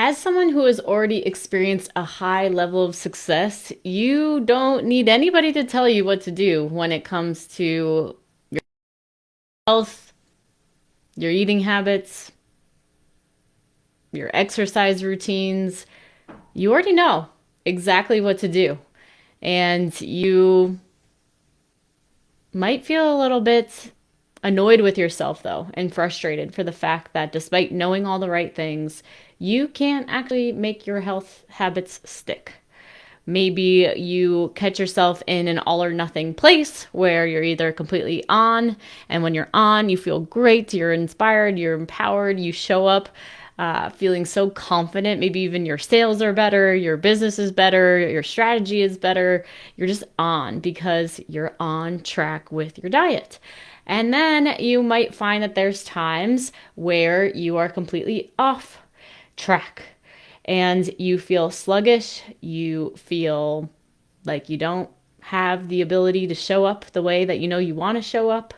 as someone who has already experienced a high level of success, you don't need anybody to tell you what to do when it comes to health, your eating habits, your exercise routines. You already know exactly what to do. And you might feel a little bit annoyed with yourself, though, and frustrated for the fact that despite knowing all the right things, you can't actually make your health habits stick. Maybe you catch yourself in an all or nothing place where you're either completely on, and when you're on, you feel great, you're inspired, you're empowered, you show up feeling so confident. Maybe even your sales are better, your business is better, your strategy is better. You're just on because you're on track with your diet. And then you might find that there's times where you are completely off track and you feel sluggish, you feel like you don't have the ability to show up the way that you know you want to show up.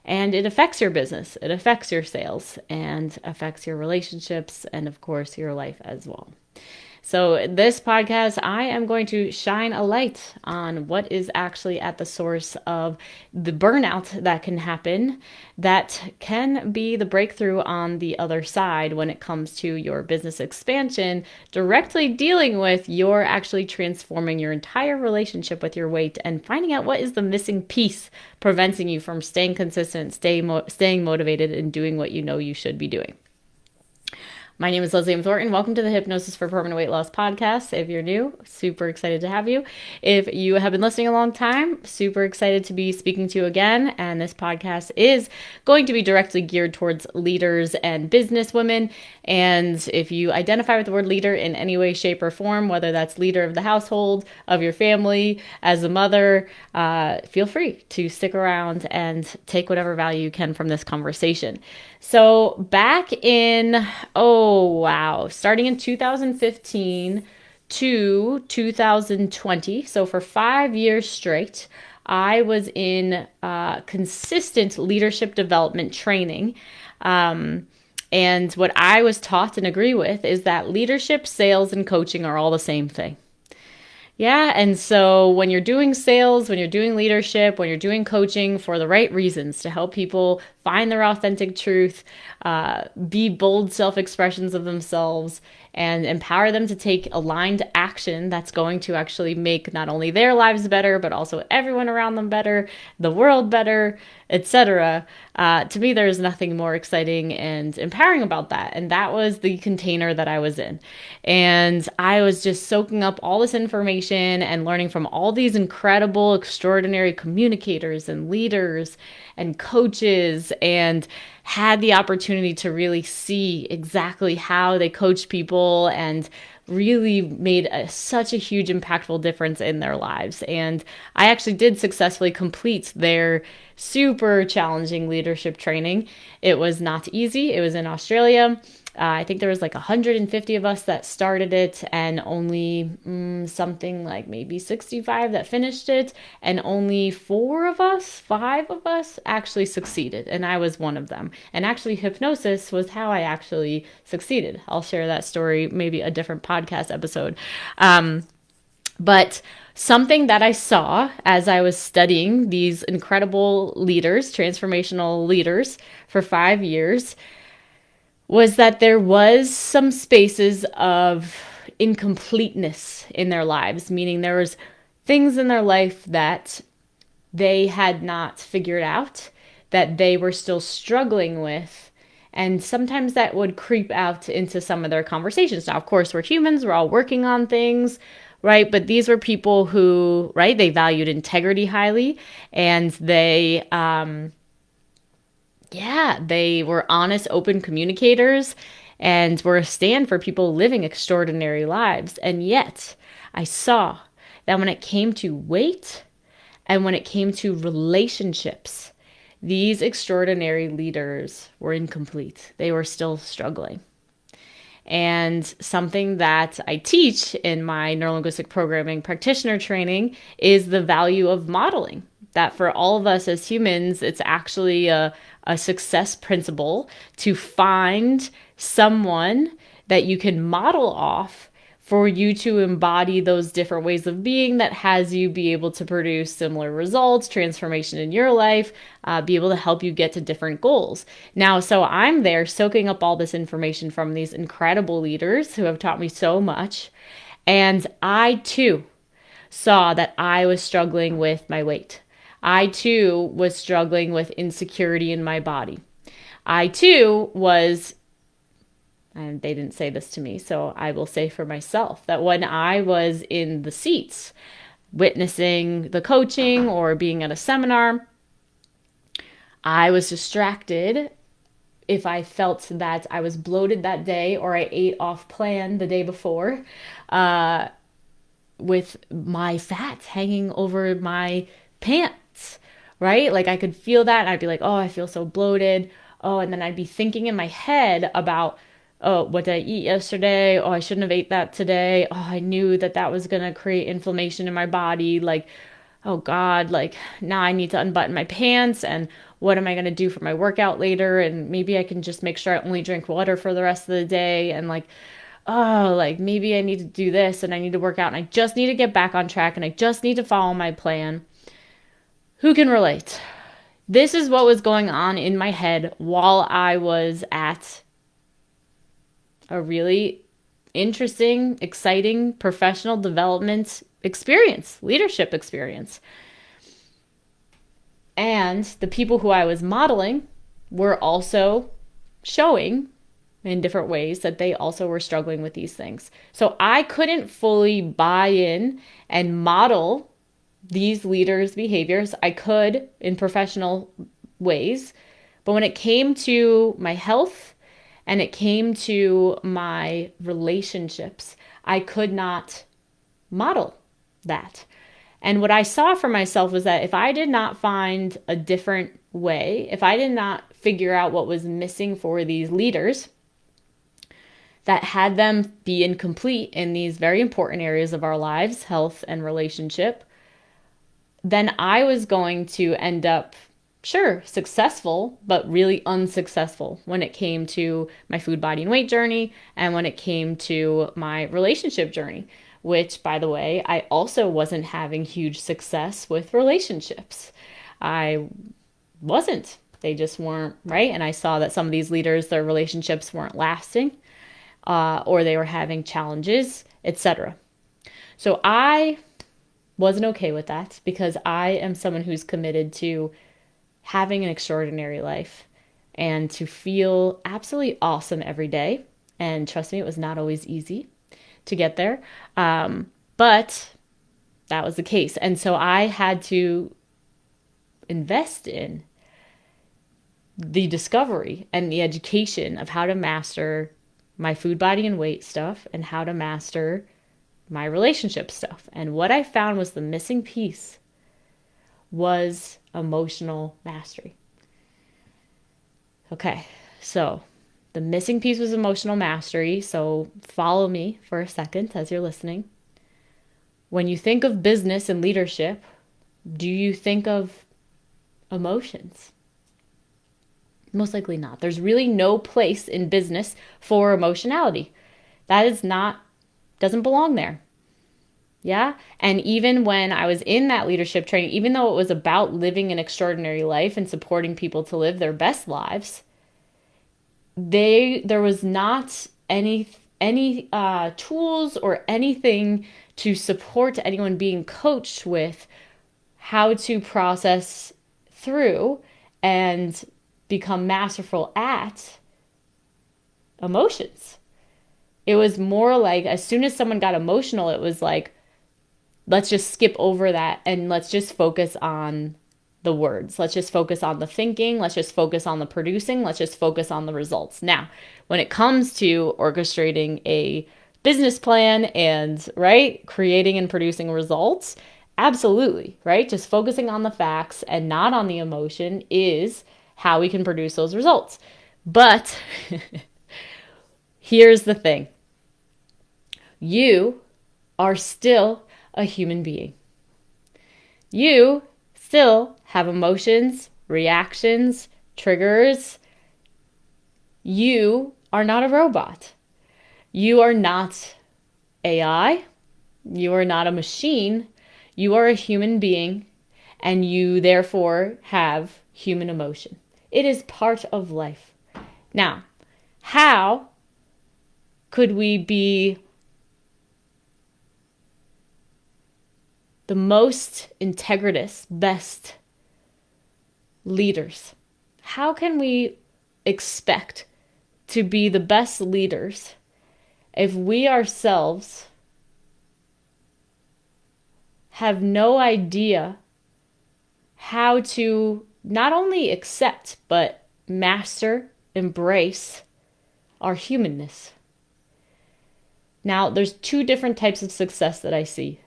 And it affects your business, it affects your sales, and affects your relationships, and of course, your life as well. So, this podcast, I am going to shine a light on what is actually at the source of the burnout that can happen, that can be the breakthrough on the other side when it comes to your business expansion, directly dealing with your actually transforming your entire relationship with your weight and finding out what is the missing piece preventing you from staying consistent, staying motivated, and doing what you know you should be doing. My name is Leslie M. Thornton. Welcome to the Hypnosis for Permanent Weight Loss podcast. If you're new, super excited to have you. If you have been listening a long time, super excited to be speaking to you again. And this podcast is going to be directly geared towards leaders and business women. And if you identify with the word leader in any way, shape, or form, whether that's leader of the household, of your family, as a mother, feel free to stick around and take whatever value you can from this conversation. So back in, starting in 2015 to 2020, so for 5 years straight, I was in consistent leadership development training. And what I was taught and agree with is that leadership, sales, and coaching are all the same thing. Yeah, and so when you're doing sales, when you're doing leadership, when you're doing coaching for the right reasons to help people find their authentic truth, be bold self-expressions of themselves, and empower them to take aligned action that's going to actually make not only their lives better, but also everyone around them better, the world better, etc. To me, there's nothing more exciting and empowering about that. And that was the container that I was in. And I was just soaking up all this information and learning from all these incredible, extraordinary communicators and leaders and coaches, and had the opportunity to really see exactly how they coach people and really made such a huge impactful difference in their lives. And I actually did successfully complete their super challenging leadership training. It was not easy. It was in Australia. I think there was like 150 of us that started it, and only something like maybe 65 that finished it, and only 5 of us actually succeeded, and I was one of them. And actually, hypnosis was how I actually succeeded. I'll share that story, maybe a different podcast episode. But something that I saw as I was studying these incredible leaders, transformational leaders, for 5 years, was that there was some spaces of incompleteness in their lives, meaning there was things in their life that they had not figured out, that they were still struggling with. And sometimes that would creep out into some of their conversations. Now, of course, we're humans, we're all working on things, right? But these were people who, right, they valued integrity highly, and they were honest, open communicators, and were a stand for people living extraordinary lives. And yet, I saw that when it came to weight and when it came to relationships, these extraordinary leaders were incomplete. They were still struggling. And something that I teach in my neurolinguistic programming practitioner training is the value of modeling. That for all of us as humans, it's actually a success principle to find someone that you can model off for you to embody those different ways of being that has you be able to produce similar results, transformation in your life, be able to help you get to different goals. Now, so I'm there soaking up all this information from these incredible leaders who have taught me so much. And I too saw that I was struggling with my weight. I too was struggling with insecurity in my body. I too was, and they didn't say this to me, so I will say for myself, that when I was in the seats witnessing the coaching or being at a seminar, I was distracted if I felt that I was bloated that day or I ate off plan the day before, with my fat hanging over my pants, right? Like I could feel that and I'd be like, oh, I feel so bloated. Oh, and then I'd be thinking in my head about, oh, what did I eat yesterday? Oh, I shouldn't have ate that today. Oh, I knew that that was going to create inflammation in my body. Like, oh God, like now I need to unbutton my pants and what am I going to do for my workout later? And maybe I can just make sure I only drink water for the rest of the day. And like, oh, like maybe I need to do this and I need to work out and I just need to get back on track and I just need to follow my plan. Who can relate? This is what was going on in my head while I was at a really interesting, exciting professional development experience, leadership experience. And the people who I was modeling were also showing in different ways that they also were struggling with these things. So I couldn't fully buy in and model these leaders' behaviors. I could in professional ways, but when it came to my health and it came to my relationships, I could not model that. And what I saw for myself was that if I did not find a different way, if I did not figure out what was missing for these leaders, that had them be incomplete in these very important areas of our lives, health and relationship, then I was going to end up, sure, successful, but really unsuccessful when it came to my food, body, and weight journey and when it came to my relationship journey, which, by the way, I also wasn't having huge success with relationships. I wasn't. They just weren't, right? And I saw that some of these leaders, their relationships weren't lasting. Or they were having challenges, etc. So I wasn't okay with that because I am someone who's committed to having an extraordinary life and to feel absolutely awesome every day. And trust me, it was not always easy to get there. But that was the case. And so I had to invest in the discovery and the education of how to master my food, body, and weight stuff and how to master my relationship stuff. And what I found was the missing piece was emotional mastery. Okay, so the missing piece was emotional mastery. So follow me for a second as you're listening. When you think of business and leadership, do you think of emotions? Most likely not. There's really no place in business for emotionality. That is not, doesn't belong there. Yeah. And even when I was in that leadership training, even though it was about living an extraordinary life and supporting people to live their best lives, there was not any tools or anything to support anyone being coached with how to process through and become masterful at emotions. It was more like as soon as someone got emotional, it was like, let's just skip over that and let's just focus on the words. Let's just focus on the thinking. Let's just focus on the producing. Let's just focus on the results. Now, when it comes to orchestrating a business plan and, right, creating and producing results, absolutely, right? Just focusing on the facts and not on the emotion is how we can produce those results. But here's the thing. You are still a human being. You still have emotions, reactions, triggers. You are not a robot. You are not AI. You are not a machine. You are a human being, and you therefore have human emotion. It is part of life. Now, how could we be the most integritous, best leaders? How can we expect to be the best leaders if we ourselves have no idea how to not only accept, but master, embrace our humanness? Now, there's two different types of success that I see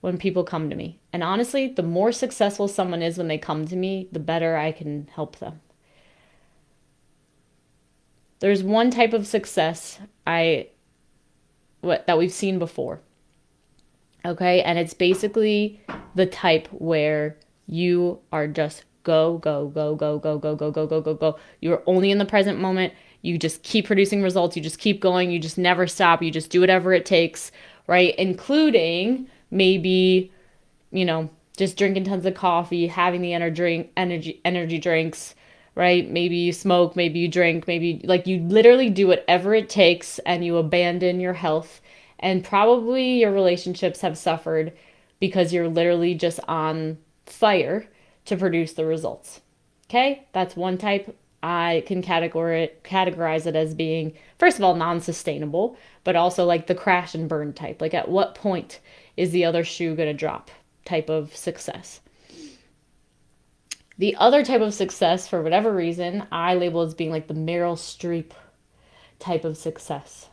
when people come to me. And honestly, the more successful someone is when they come to me, the better I can help them. There's one type of success that we've seen before. Okay? And it's basically the type where you are just go, go, go, go, go, go, go, go, go, go, go. You're only in the present moment. You just keep producing results. You just keep going. You just never stop. You just do whatever it takes, right? Including maybe, just drinking tons of coffee, having the energy drinks, right? Maybe you smoke, maybe you drink, maybe like you literally do whatever it takes and you abandon your health. And probably your relationships have suffered because you're literally just on fire to produce the results. Okay? That's one type. I can categorize it as being, first of all, non-sustainable, but also like the crash and burn type. Like at what point is the other shoe going to drop type of success. The other type of success, for whatever reason, I label as being like the Meryl Streep type of success,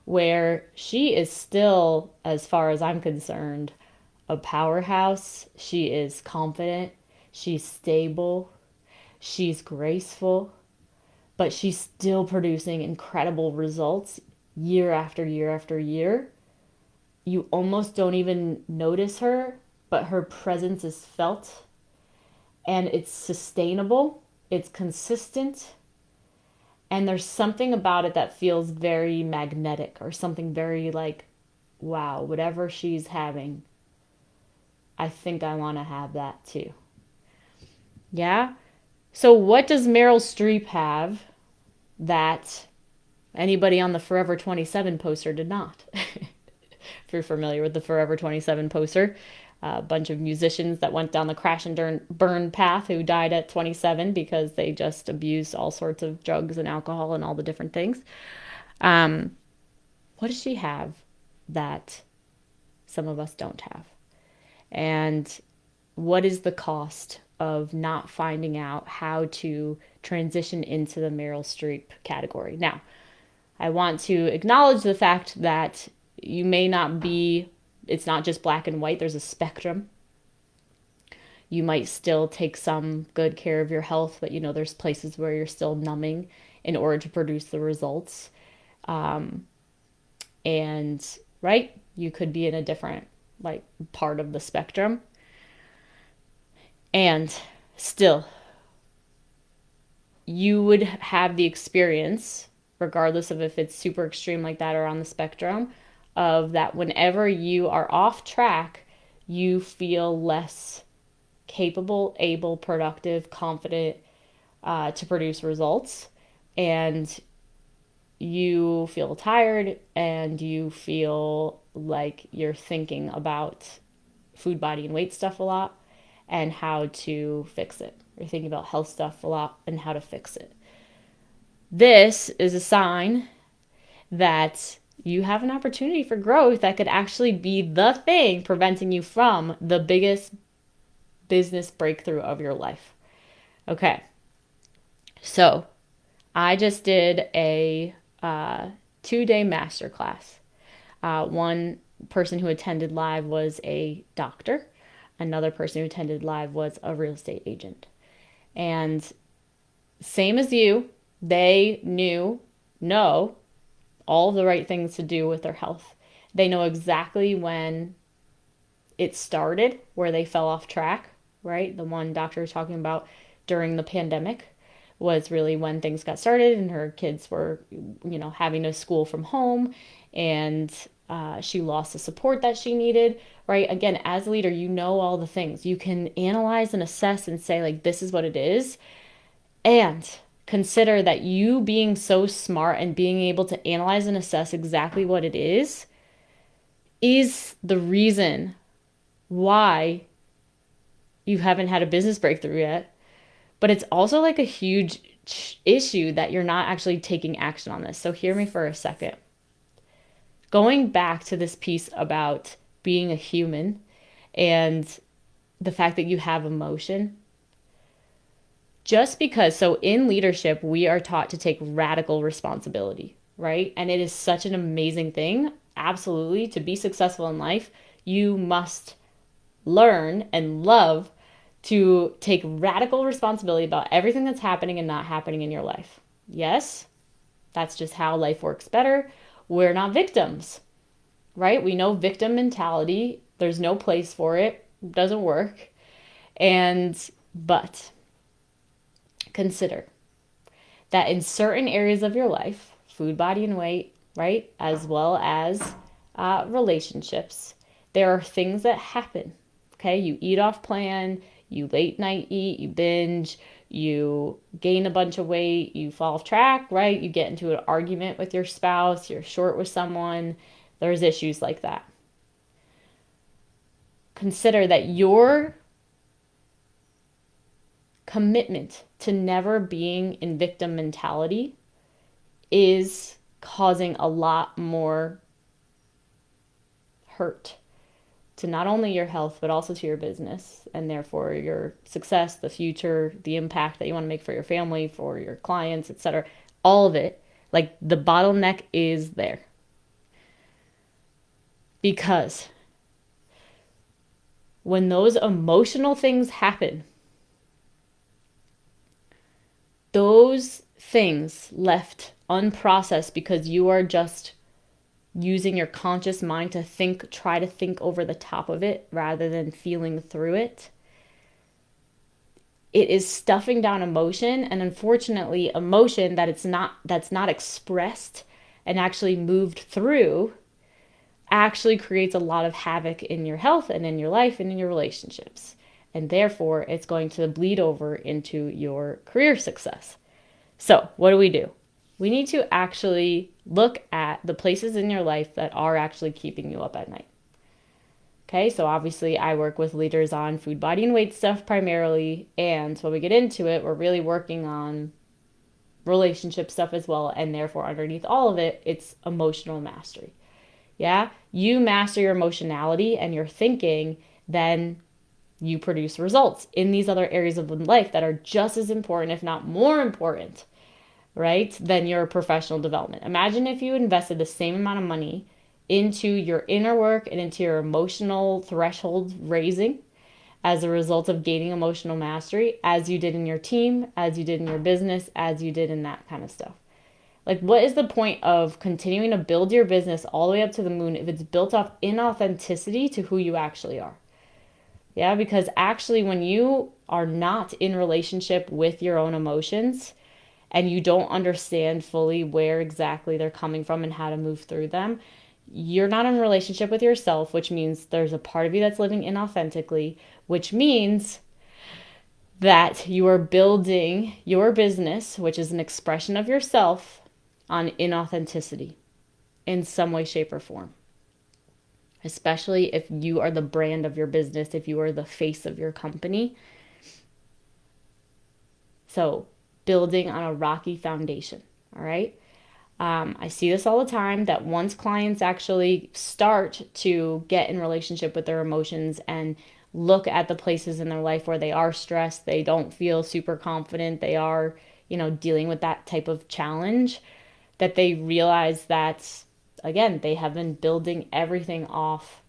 where she is still, as far as I'm concerned, a powerhouse. She is confident. She's stable. She's graceful. But she's still producing incredible results year after year after year. You almost don't even notice her, but her presence is felt. And it's sustainable. It's consistent. And there's something about it that feels very magnetic, or something very like, wow, whatever she's having, I think I want to have that too. Yeah? So, what does Meryl Streep have that anybody on the Forever 27 poster did not? If you're familiar with the Forever 27 poster, a bunch of musicians that went down the crash and burn path who died at 27 because they just abused all sorts of drugs and alcohol and all the different things. What does she have that some of us don't have? And what is the cost of not finding out how to transition into the Meryl Streep category? Now, I want to acknowledge the fact that you may not be, it's not just black and white, there's a spectrum. You might still take some good care of your health, but there's places where you're still numbing in order to produce the results. And right, you could be in a different part of the spectrum. And still, you would have the experience, regardless of if it's super extreme like that or on the spectrum, of that whenever you are off track, you feel less capable, able, productive, confident to produce results. And you feel tired and you feel like you're thinking about food, body, and weight stuff a lot and how to fix it. You're thinking about health stuff a lot and how to fix it. This is a sign that you have an opportunity for growth that could actually be the thing preventing you from the biggest business breakthrough of your life. Okay. So I just did a 2-day masterclass. One person who attended live was a doctor. Another person who attended live was a real estate agent. And same as you, they know all the right things to do with their health. They know exactly when it started, where they fell off track, right? The one doctor was talking about during the pandemic, was really when things got started and her kids were, having to school from home, and she lost the support that she needed, right? Again, as a leader, you know all the things. You can analyze and assess and say, like, this is what it is. And consider that you being so smart and being able to analyze and assess exactly what it is the reason why you haven't had a business breakthrough yet. But it's also like a huge issue that you're not actually taking action on this. So hear me for a second. Going back to this piece about being a human and the fact that you have emotion, just because, so in leadership, we are taught to take radical responsibility, right? And it is such an amazing thing. Absolutely. To be successful in life, you must learn and love to take radical responsibility about everything that's happening and not happening in your life. Yes, that's just how life works better. We're not victims, right? We know victim mentality. There's no place for it. It doesn't work. But consider that in certain areas of your life, food, body, and weight, right, as well as relationships, there are things that happen. Okay, you eat off plan, you late night eat, you binge, you gain a bunch of weight, you fall off track, right? You get into an argument with your spouse, you're short with someone, there's issues like that. Consider that your commitment to never being in victim mentality is causing a lot more hurt to not only your health, but also to your business, and therefore your success, the future, the impact that you want to make for your family, for your clients, etc. All of it, like the bottleneck is there. Because when those emotional things happen, those things left unprocessed because you are just using your conscious mind to try to think over the top of it rather than feeling through it. It is stuffing down emotion, and unfortunately, emotion that's not expressed and actually moved through actually creates a lot of havoc in your health and in your life and in your relationships. And therefore, it's going to bleed over into your career success. So, what do? We need to actually look at the places in your life that are actually keeping you up at night. Okay, so obviously I work with leaders on food, body, and weight stuff primarily. And when we get into it, we're really working on relationship stuff as well. And therefore, underneath all of it, it's emotional mastery. Yeah, you master your emotionality and your thinking, then you produce results in these other areas of life that are just as important, if not more important, right, than your professional development. Imagine if you invested the same amount of money into your inner work and into your emotional threshold raising as a result of gaining emotional mastery as you did in your team, as you did in your business, as you did in that kind of stuff. Like, what is the point of continuing to build your business all the way up to the moon if it's built off inauthenticity to who you actually are? Yeah, because actually when you are not in relationship with your own emotions and you don't understand fully where exactly they're coming from and how to move through them, you're not in a relationship with yourself, which means there's a part of you that's living inauthentically, which means that you are building your business, which is an expression of yourself, on inauthenticity in some way, shape, or form. Especially if you are the brand of your business, if you are the face of your company. So building on a rocky foundation, all right? I see this all the time, that once clients actually start to get in relationship with their emotions and look at the places in their life where they are stressed, they don't feel super confident, they are, dealing with that type of challenge, that they realize that, again, they have been building everything off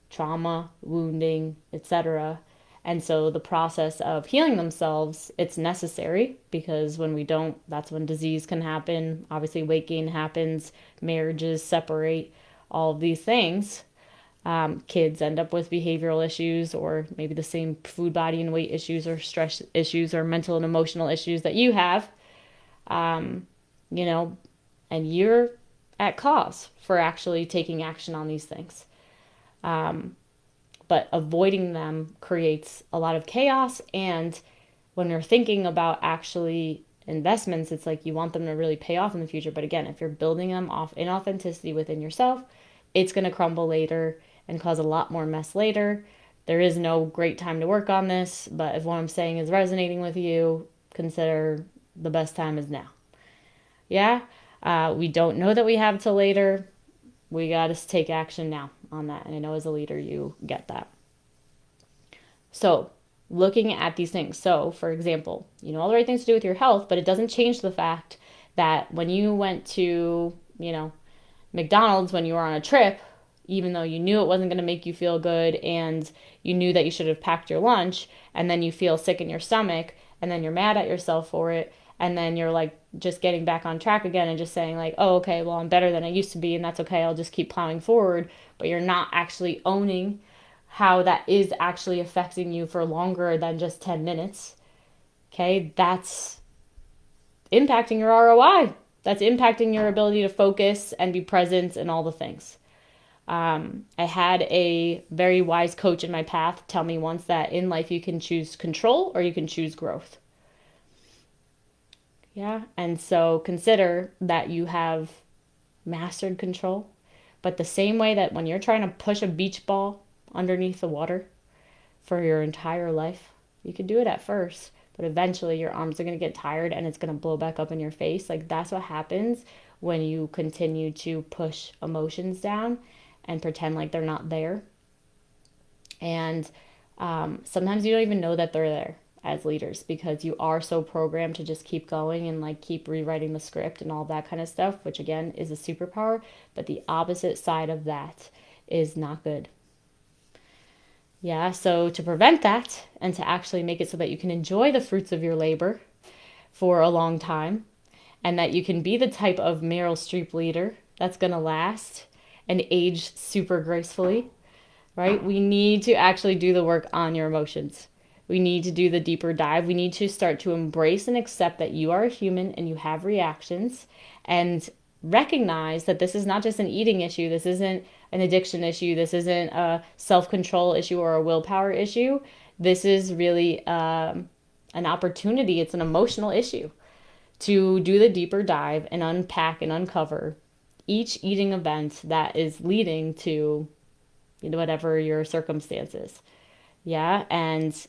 trauma, wounding, etc. And so the process of healing themselves, it's necessary, because when we don't, that's when disease can happen. Obviously, weight gain happens, marriages separate, all of these things. Kids end up with behavioral issues, or maybe the same food, body, and weight issues, or stress issues, or mental and emotional issues that you have, you know, and you're at cause for actually taking action on these things. But avoiding them creates a lot of chaos. And when you're thinking about actually investments, it's like you want them to really pay off in the future. But again, if you're building them off inauthenticity within yourself, it's going to crumble later and cause a lot more mess later. There is no great time to work on this, but if what I'm saying is resonating with you, consider the best time is now. Yeah? We don't know that we have till later. We got to take action now on that. And I know as a leader, you get that. So, looking at these things. So, for example, you know all the right things to do with your health, but it doesn't change the fact that when you went to, McDonald's when you were on a trip, even though you knew it wasn't going to make you feel good and you knew that you should have packed your lunch, and then you feel sick in your stomach, and then you're mad at yourself for it, and then you're like just getting back on track again and just saying like, oh, okay, well, I'm better than I used to be, and that's okay, I'll just keep plowing forward. But you're not actually owning how that is actually affecting you for longer than just 10 minutes. Okay, that's impacting your ROI. That's impacting your ability to focus and be present and all the things. I had a very wise coach in my path tell me once that in life you can choose control or you can choose growth. Yeah, and so consider that you have mastered control, but the same way that when you're trying to push a beach ball underneath the water for your entire life, you can do it at first, but eventually your arms are going to get tired and it's going to blow back up in your face. Like that's what happens when you continue to push emotions down and pretend like they're not there. And sometimes you don't even know that they're there as leaders because you are so programmed to just keep going and like keep rewriting the script and all that kind of stuff, which again is a superpower. But the opposite side of that is not good. Yeah, so to prevent that and to actually make it so that you can enjoy the fruits of your labor for a long time and that you can be the type of Meryl Streep leader that's going to last and age super gracefully, right? We need to actually do the work on your emotions. We need to do the deeper dive. We need to start to embrace and accept that you are a human and you have reactions, and recognize that this is not just an eating issue. This isn't an addiction issue. This isn't a self-control issue or a willpower issue. This is really an opportunity. It's an emotional issue to do the deeper dive and unpack and uncover each eating event that is leading to whatever your circumstances. Yeah, and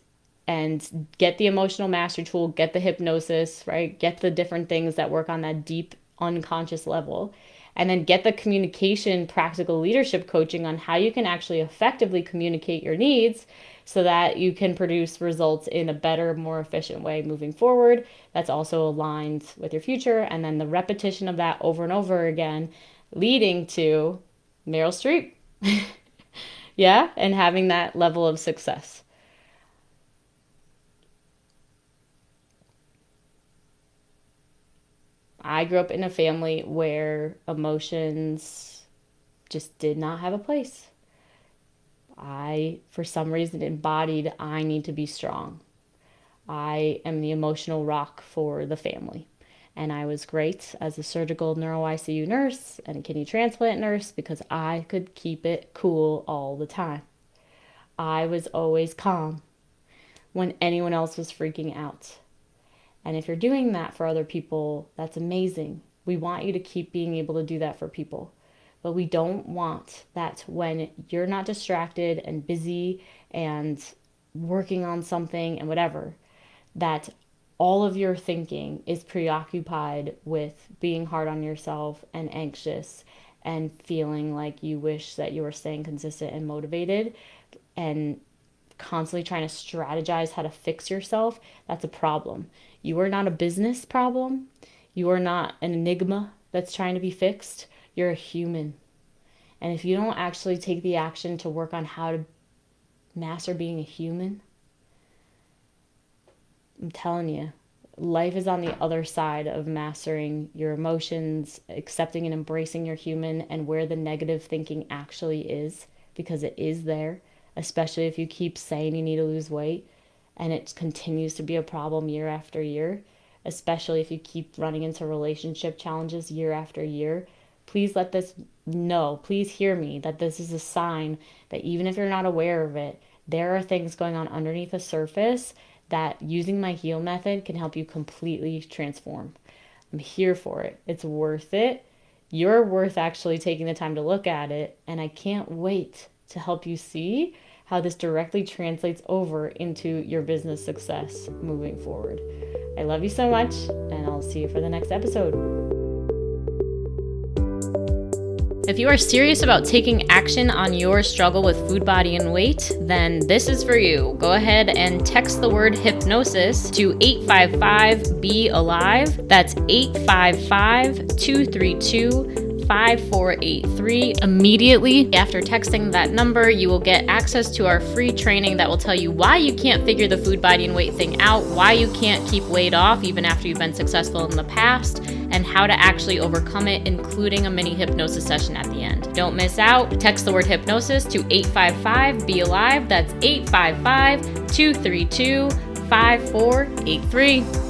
get the emotional mastery tool, get the hypnosis, right? Get the different things that work on that deep unconscious level. And then get the communication, practical leadership coaching on how you can actually effectively communicate your needs so that you can produce results in a better, more efficient way moving forward. That's also aligned with your future. And then the repetition of that over and over again, leading to Meryl Streep. Yeah, and having that level of success. I grew up in a family where emotions just did not have a place. I, for some reason, embodied I need to be strong. I am the emotional rock for the family. And I was great as a surgical neuro ICU nurse and a kidney transplant nurse because I could keep it cool all the time. I was always calm when anyone else was freaking out. And if you're doing that for other people, that's amazing. We want you to keep being able to do that for people. But we don't want that when you're not distracted and busy and working on something and whatever, that all of your thinking is preoccupied with being hard on yourself and anxious and feeling like you wish that you were staying consistent and motivated and constantly trying to strategize how to fix yourself. That's a problem. You are not a business problem. You are not an enigma that's trying to be fixed. You're a human. And if you don't actually take the action to work on how to master being a human, I'm telling you, life is on the other side of mastering your emotions, accepting and embracing your human and where the negative thinking actually is. because it is there, especially if you keep saying you need to lose weight and it continues to be a problem year after year, especially if you keep running into relationship challenges year after year. Please let this know, please hear me, that this is a sign that even if you're not aware of it, there are things going on underneath the surface that using my heal method can help you completely transform. I'm here for it. It's worth it. You're worth actually taking the time to look at it. And I can't wait to help you see how this directly translates over into your business success moving forward. I love you so much, and I'll see you for the next episode. If you are serious about taking action on your struggle with food, body, and weight, then this is for you. Go ahead and text the word hypnosis to 855-BE-ALIVE. That's 855-232-5483. Immediately after texting that number, you will get access to our free training that will tell you why you can't figure the food, body, and weight thing out, why you can't keep weight off even after you've been successful in the past, and how to actually overcome it, including a mini hypnosis session at the end. Don't miss out. Text the word hypnosis to 855-BE-ALIVE. That's 855-232-5483.